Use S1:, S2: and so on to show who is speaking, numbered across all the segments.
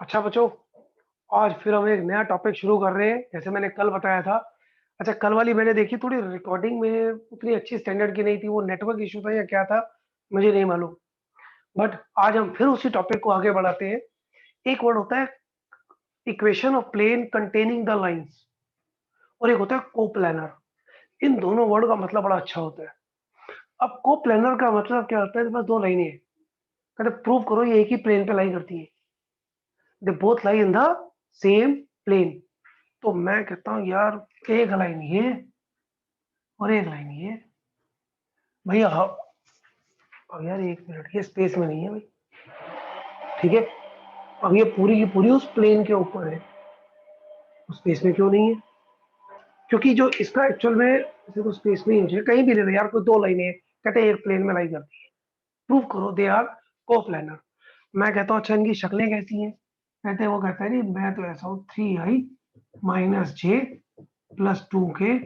S1: अच्छा बच्चों, आज फिर हम एक नया टॉपिक शुरू कर रहे हैं जैसे मैंने कल बताया था। अच्छा, कल वाली मैंने देखी, थोड़ी रिकॉर्डिंग में उतनी अच्छी स्टैंडर्ड की नहीं थी, वो नेटवर्क इशू था या क्या था मुझे नहीं मालूम। बट आज हम फिर उसी टॉपिक को आगे बढ़ाते हैं। एक वर्ड होता है equation of plane containing the lines, और एक होता है कोप्लानर। इन दोनों वर्ड का मतलब बड़ा अच्छा होता है। अब कोप्लानर का मतलब क्या होता है? बस दो लाइनें हैं, कहते प्रूव करो ये एक ही प्लेन पे लाई करती है। They both lie in the same plane. तो मैं कहता हूँ यार, एक लाइन ये और एक लाइन ये। भैया हाँ, अब यार एक मिनट, ये स्पेस में नहीं है भाई। ठीक है, अब ये पूरी की पूरी उस प्लेन के ऊपर है, उस स्पेस में क्यों नहीं है? क्योंकि जो इसका एक्चुअल में देखो स्पेस में ही हो जाए, कहीं भी ले लो यार, कोई दो लाइनें हैं, कहते हैं एक प्लेन में लाई करती है, प्रूव करो दे आर कोप्लानर। मैं कहता हूँ अच्छा इनकी शक्लें कैसी हैं? कहते हैं, वो कहता है नहीं, मैं तो ऐसा हूँ 3i minus J plus 2k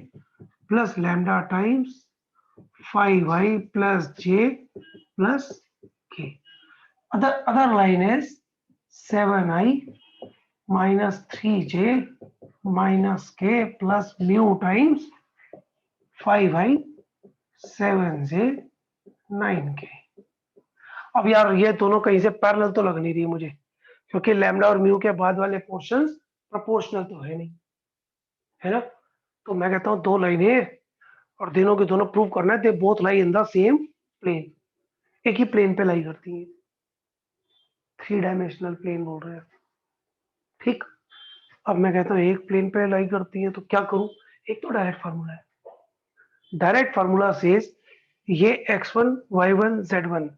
S1: plus lambda times 5i plus j plus k. Other line is 7i minus 3j minus k plus mu times 5i 7j 9k. अब यार ये दोनों कहीं से पैरेलल तो लग नहीं रही मुझे, क्योंकि लैम्डा और म्यू के बाद वाले पोर्शंस प्रोपोर्शनल तो है नहीं, है ना? तो मैं कहता हूँ दो लाइनें और दोनों के दोनों प्रूव करना है, they both lie in the same plane, एक ही प्लेन पे लाई करती हैं। थ्री डायमेंशनल प्लेन बोल रहे हैं, ठीक। अब मैं कहता हूँ एक प्लेन पे लाई करती है तो क्या करूं? एक तो डायरेक्ट फार्मूला है, डायरेक्ट फार्मूला सेज ये x1 y1 z1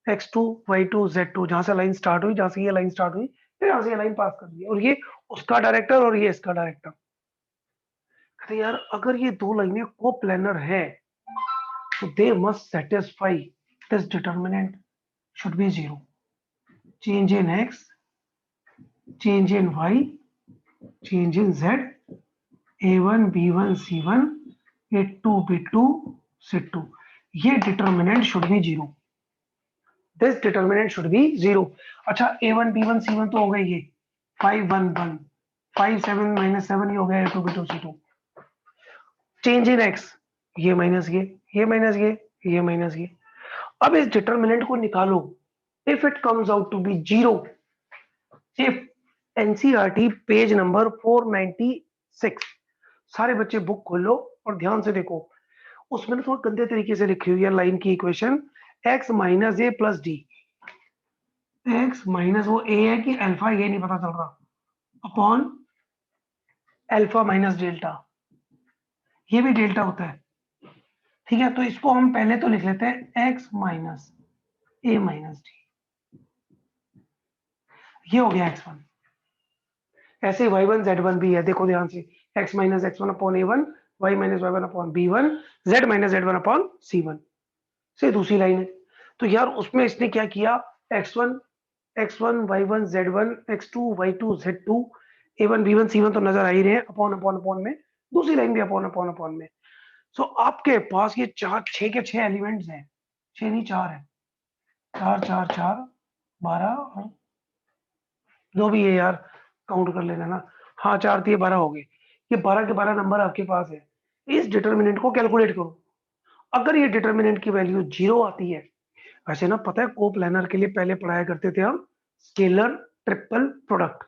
S1: x2 y2 z2, जहां से लाइन स्टार्ट हुई, जहां से ये लाइन स्टार्ट हुई, फिर यहां से ये लाइन पास कर दी, और ये उसका डायरेक्टर और ये इसका डायरेक्टर। कहते यार अगर ये दो लाइनें को प्लेनर है तो they must satisfy this determinant should be zero. Change in x, change in y, change in z, a1 b1 c1 a2 b2 c2, ये determinant should be zero. This determinant should be zero. अच्छा, a1 b1 c1 तो हो गए ये 5 1 1, 5 7 minus 7 ये हो गया a2 b2 c2। Change in x, ये माइनस ये माइनस ये माइनस ये। अब इस डिटर्मिनेंट को निकालो। If it comes out to be zero, if NCERT page number 496, सारे बच्चे बुक खोलो और ध्यान से देखो। उसमें ना थोड़ा गंदे तरीके से लिखी हुई है लाइन की इक्वेशन, x माइनस ए प्लस डी। एक्स माइनस वो ए है कि अल्फा, ये नहीं पता चल रहा, अपॉन अल्फा माइनस डेल्टा, ये भी डेल्टा होता है। ठीक है, तो इसको हम पहले तो लिख लेते हैं x माइनस ए माइनस डी, ये हो गया x1। ऐसे y1 z1 भी है, देखो ध्यान से, x minus x1 upon a1, y minus y1 upon b1, z minus z1 upon c1, से दूसरी लाइन है। तो यार उसमें इसने क्या किया, x1 x1 y1 z1 x2 y2 z2 a1 b1 c1 तो नजर आ ही रहे हैं, अपॉन अपॉन अपॉन में दूसरी लाइन भी अपॉन अपॉन अपॉन में। सो आपके पास ये चार, छह के छह एलिमेंट्स हैं, छह नहीं चार है, चार चार चार 12, और दो भी है यार, काउंट कर लेना ना। हाँ, चार थी 12 हो गए, ये 12 के 12 नंबर आपके पास है। इस डिटर्मिनेंट को कैलकुलेट करो। अगर ये डिटर्मिनेंट की वैल्यू जीरो आती है, वैसे ना पता है कोप्लानर के लिए पहले पढ़ाया करते थे हम स्केलर ट्रिपल प्रोडक्ट,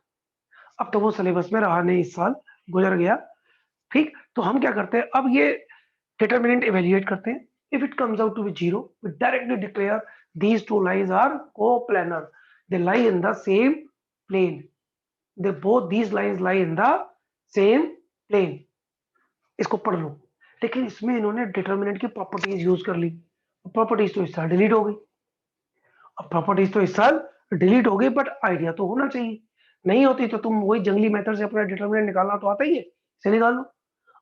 S1: अब तो वो सिलेबस में रहा नहीं, इस साल गुजर गया। ठीक, तो हम क्या करते हैं, अब ये डिटर्मिनेंट इवेल्युएट करते हैं। If it comes out to be zero, we directly declare these two lines are coplanar, they lie in the same plane, they both these lines lie in the same plane। इसको पढ़ लो। लेकिन इसमें इन्होंने determinant की properties use कर ली, properties तो इस साल डिलीट हो गई। अब प्रॉपर्टीज तो इस साल डिलीट हो गई, बट आइडिया तो होना चाहिए। नहीं होती तो तुम वही जंगली मेथड से अपना डिटर्मिनेंट निकालना तो आता ही है, इसे निकाल लो।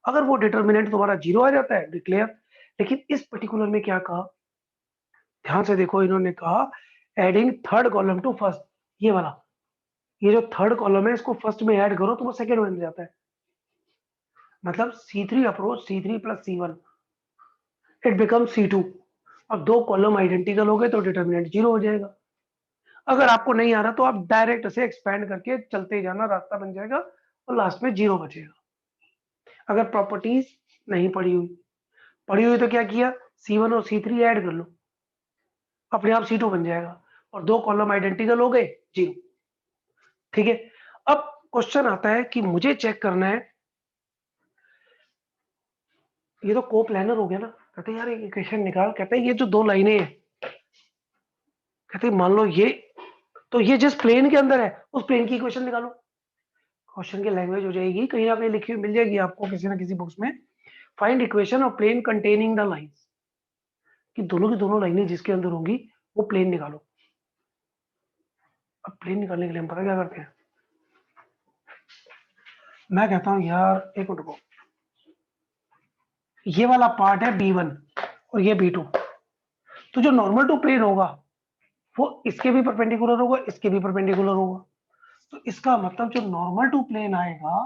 S1: अगर वो डिटर्मिनेंट तुम्हारा जीरो आ जाता है, डिक्लेयर। लेकिन इस पर्टिकुलर में क्या कहा, ध्यान से देखो, इन्होंने कहा adding third column to first, ये वाला, ये जो थर्ड कॉलम है इसको फर्स्ट में ऐड करो तो वो सेकंड में बन जाता है। मतलब C3 approach C3 plus C1, it become C2। अब दो कॉलम आइडेंटिकल हो गए तो डिटर्मिनेंट जीरो हो जाएगा। अगर आपको नहीं आ रहा तो आप डायरेक्ट से एक्सपैंड करके चलते जाना, रास्ता बन जाएगा और लास्ट में 0 बचेगा। अगर प्रॉपर्टीज नहीं पड़ी हुई तो क्या किया, C1 और C3 ऐड कर लो, अपने आप C2 बन जाएगा और 2 कॉलम आइडेंटिकल हो गए, 0। ठीक है, अब क्वेश्चन आता है कि मुझे चेक करना है, ये तो को प्लानर हो गया ना। कहते हैं यार एक इक्वेशन निकाल, कहते हैं ये जो 2 लाइनें हैं, कहते हैं मान लो ये, तो ये जिस प्लेन के अंदर है उस प्लेन की इक्वेशन निकालो। क्वेश्चन की लैंग्वेज हो जाएगी, कहीं ना कहीं लिखी हुई मिल जाएगी आपको किसी ना किसी बुक्स में, find equation of plane containing the lines, कि दोनों की दोनों लाइनें जिसके अंदर होंगी वो प्लेन निकालो। अब प्लेन निकालने के लिए हम पता क्या करते हैं, मैं कहता हूं यार एक मिनट को, ये वाला पार्ट है B1 और ये B2, तो जो नॉर्मल टू प्लेन होगा वो इसके भी परपेंडिकुलर होगा, इसके भी परपेंडिकुलर होगा। तो इसका मतलब जो नॉर्मल टू प्लेन आएगा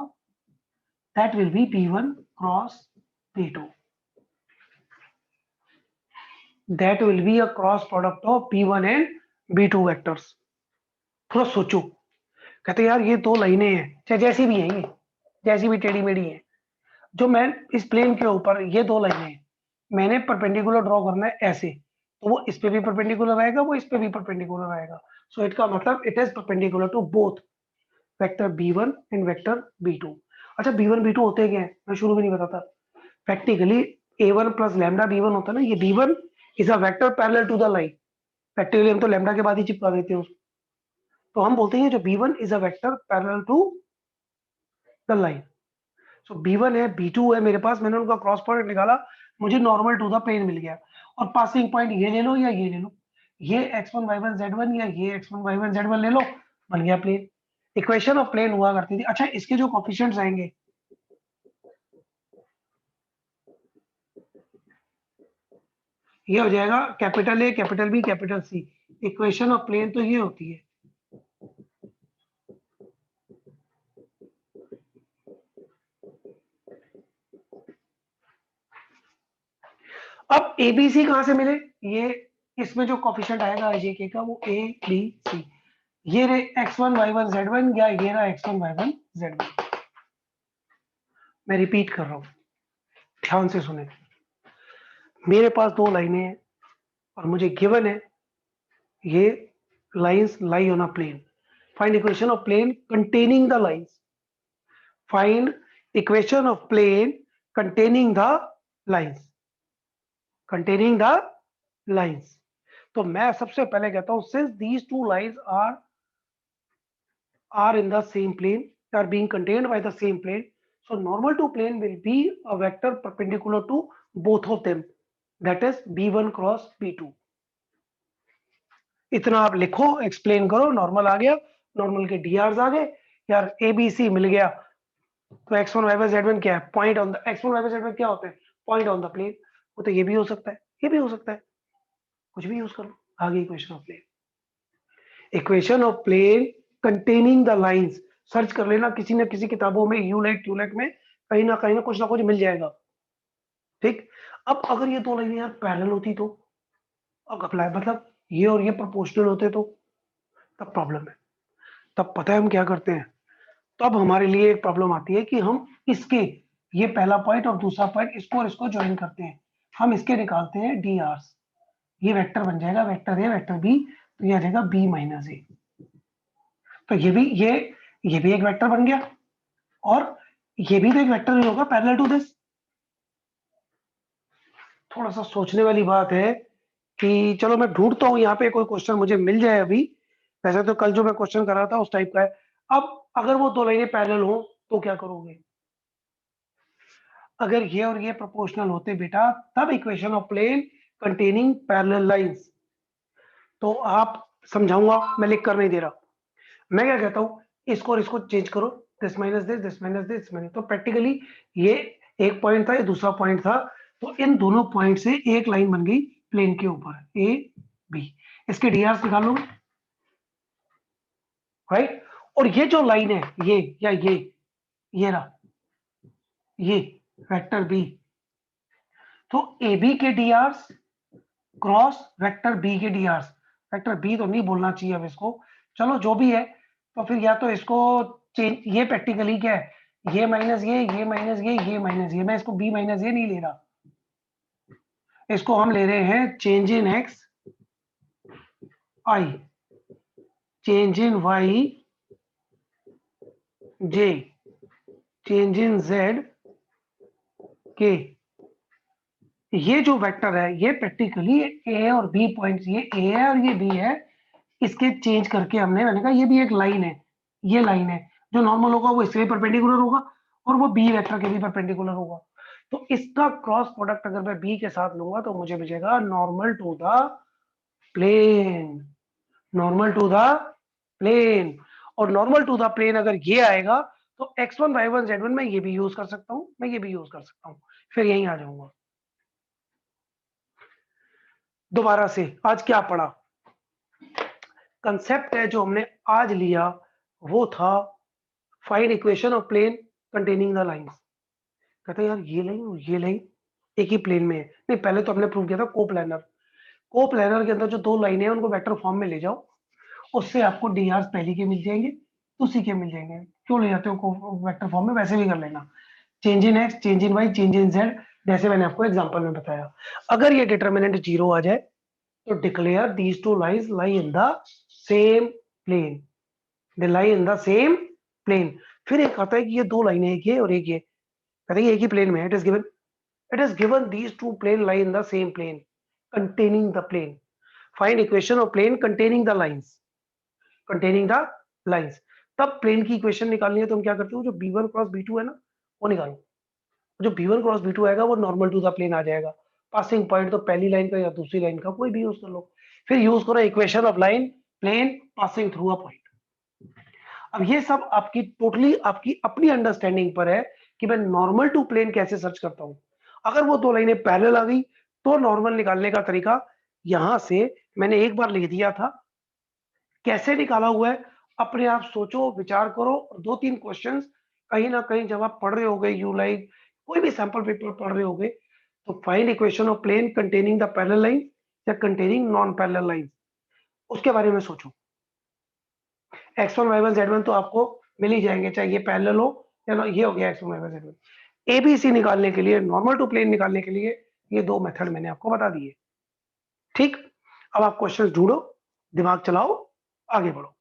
S1: that will be B1 cross B2, that will be a cross product of B1 and B2 vectors. थोड़ा सोचो, कहते यार ये 2 लाइनें हैं, चाहे जैसी भी हैं, ये जैसी भी टेढ़ी मेढ़ी है, जो मैं इस प्लेन के ऊपर ये 2 लाइनें हैं, मैंने परपेंडिकुलर ड्रॉ करना है ऐसे, तो वो इस पे भी परपेंडिकुलर आएगा, वो इस पे भी परपेंडिकुलर आएगा। सो इसका मतलब it is perpendicular to both vector B1 and vector B2। अच्छा B1 B2 होते क्या है, मैं शुरू में नहीं बताता। Practically A1 plus lambda B1 होता है ना, ये B1 is a vector parallel to the line. Practically हम तो लैम्डा के बाद ही चिपका देते हैं उसको, तो हम बोलते हैं जो B1 is a vector parallel to the line. So B1 है B2 है मेरे पास, मैंने उनका क्रॉस प्रोडक्ट निकाला, मुझे नॉर्मल टू द प्लेन मिल गया। और पासिंग पॉइंट ये ले लो या ये ले लो, ये x1 y1 z1 या ये x1 y1 z1 ले लो, बन गया प्लेन। इक्वेशन ऑफ प्लेन हुआ करती थी। अच्छा इसके जो कोफिशिएंट्स आएंगे, ये हो जाएगा capital A capital B capital C. Equation of plane तो ये होती है, अब ए बी सी कहां से मिले, ये इसमें जो कोफिशिएंट आएगा जे के का वो ए बी सी, ये रे x1 y1 z1 या ये रहा x1 y1 z1। मैं रिपीट कर रहा हूं, ध्यान से सुने। मेरे पास 2 लाइनें हैं और मुझे गिवन है ये lines lie on a plane, find equation of plane containing the lines, find equation of plane containing the lines, containing the lines. तो मैं सबसे पहले कहता हूं since these two lines are in the same plane, are being contained by the same plane, so normal to plane will be a vector perpendicular to both of them, that is B1 cross B2। इतना आप लिखो, explain करो, normal आ गया, normal के D R आ गए, यार A B C मिल गया, तो x1 y1 z1 क्या है, point on the x1 y1 z1 क्या होता है, पॉइंट ऑन द प्लेन। वो तो ये भी हो सकता है, ये भी हो सकता है, कुछ भी यूज करो। आगे equation of plane, equation of plane containing the lines, search कर लेना किसी न किसी किताबों में, यूलेट ट्यूलेट में कहीं ना कुछ मिल जाएगा। ठीक, अब अगर ये 2 लाइनें यार पैरेलल होती तो, अब अप्लाई मतलब ये और ये प्रोपोर्शनल होते तो, तब प्रॉब्लम है। तब पता है हम क्या करते हैं, तब हमारे लिए एक प्रॉब्लम आती है कि हम इसके, ये पहला पॉइंट और दूसरा पॉइंट इसको और इसको ज्वाइन करते हैं, हम इसके निकालते हैं डी आर्स, ये वेक्टर बन जाएगा वेक्टर ए वेक्टर बी, तो ये आ जाएगा बी माइनस ए। तो ये भी एक वेक्टर बन गया, और ये भी तो एक वेक्टर ही होगा पैरेलल टू दिस। थोड़ा सा सोचने वाली बात है कि चलो मैं ढूंढता हूँ यहाँ पे कोई क्वेश्चन मुझे मिल जाए अभी। वैसे तो कल जो मैं क्वेश्चन कर रहा था उस टाइप का है। अब अगर वो 2 लाइनें पैरेलल हो तो क्या करोगे, अगर ये और ये प्रोपोर्शनल होते बेटा, तब equation of plane containing parallel lines, तो आप समझाऊंगा, मैं लिख कर नहीं दे रहा। मैं क्या कहता हूँ, इसको और इसको चेंज करो, this minus this, this minus this minus, तो प्रैक्टिकली ये एक पॉइंट था, ये दूसरा पॉइंट था, तो इन दोनों पॉइंट से एक लाइन बन गई प्लेन के ऊपर ए बी। इसके डीआर निकालोगे, राइट। और ये जो लाइन है ये या ये रहा, ये वेक्टर बी, तो ए बी के डीआर क्रॉस वेक्टर बी के डीआर, वेक्टर बी तो नहीं बोलना चाहिए अब इसको, चलो जो भी है। तो फिर या तो इसको चेंज, ये प्रैक्टिकली क्या है, ये माइनस ये माइनस ये माइनस ये, मैं इसको बी माइनस ये नहीं ले रहा, इसको हम ले रहे हैं change in x i, change in y j, change in z k. ये जो वेक्टर है ये प्रैक्टिकली ए और बी पॉइंट्स, ये ए है और ये बी है, इसके चेंज करके हमने, मैंने कहा ये भी एक लाइन है, ये लाइन है, जो नॉर्मल होगा वो इससे भी परपेंडिकुलर होगा और वो बी वेक्टर के भी परपेंडिकुलर होगा। तो इसका क्रॉस प्रोडक्ट अगर मैं बी के साथ लूंगा तो मुझे मिलेगा normal to the plane, normal to the plane. और नॉर्मल टू द प्लेन अगर ये आएगा तो x1 y1 z1 मैं ये भी यूज कर सकता हूं, मैं ये भी यूज कर सकता हूं, फिर यहीं आ जाऊंगा। दोबारा से आज क्या पढ़ा, कंसेप्ट है जो हमने आज लिया वो था find equation of plane containing the lines. कहते हैं यार ये लाइन और ये लाइन एक ही प्लेन में है, नहीं पहले तो हमने प्रूव किया था कोप्लानर, कोप्लानर के अंदर जो दो लाइनें हैं उनको वेक्टर फॉर्म में ले जाओ, उससे आपको डी आर पहले के मिल जाएंगे, दूसरी के मिल जाएंगे। क्यों ले जाते हो वेक्टर फॉर्म में, वैसे भी कर लेना, change in x, change in y, change in z, जैसे मैंने आपको एग्जांपल में बताया। अगर ये डिटर्मिनेंट 0 आ जाए तो declare these two lines lie in the same plane, they lie in the same plane. फिर एक आता है कि ये दो लाइनें, एक ये और एक ये, कहते हैं एक ही प्लेन में, it is given these two plane lie in the same plane containing the plane, find equation of plane containing the lines, containing the lines. तब प्लेन की इक्वेशन निकालनी है तो हम क्या करते हो, जो b1 क्रॉस b2 है ना वो निकालो, जो b1 क्रॉस b2 आएगा वो नॉर्मल टू द प्लेन आ जाएगा, पासिंग पॉइंट तो पहली लाइन का या दूसरी लाइन का कोई भी यूज कर लो, फिर यूज करो equation of line plane passing through a point. अब ये सब आपकी टोटली आपकी अपनी अंडरस्टैंडिंग पर है कि मैं नॉर्मल टू प्लेन कैसे सर्च करता हूं। अगर वो दो लाइनें पैरेलल आ गई तो नॉर्मल निकालने का तरीका यहां से मैंने एक बार लिख दिया था, कैसे निकाला हुआ है अपने आप सोचो विचार करो, और दो तीन क्वेश्चंस कहीं ना कहीं जब आप पढ़ रहे होगे, यू लाइक कोई भी सैंपल पेपर पढ़ रहे होगे, तो find equation of plane containing the parallel line या कंटेनिंग नॉन पैरेलल लाइन, उसके बारे में सोचो। x1 y1 z1 तो आपको मिल ही जाएंगे, चाहे ये पैरेलल हो या ये हो गया x1 y1 z1। एबीसी निकालने के लिए, नॉर्मल टू प्लेन निकालने के लिए ये दो मेथड मैंने आपको बता दिए। ठीक, अब आप क्वेश्चंस ढूंढो, दिमाग चलाओ, आगे बढ़ो।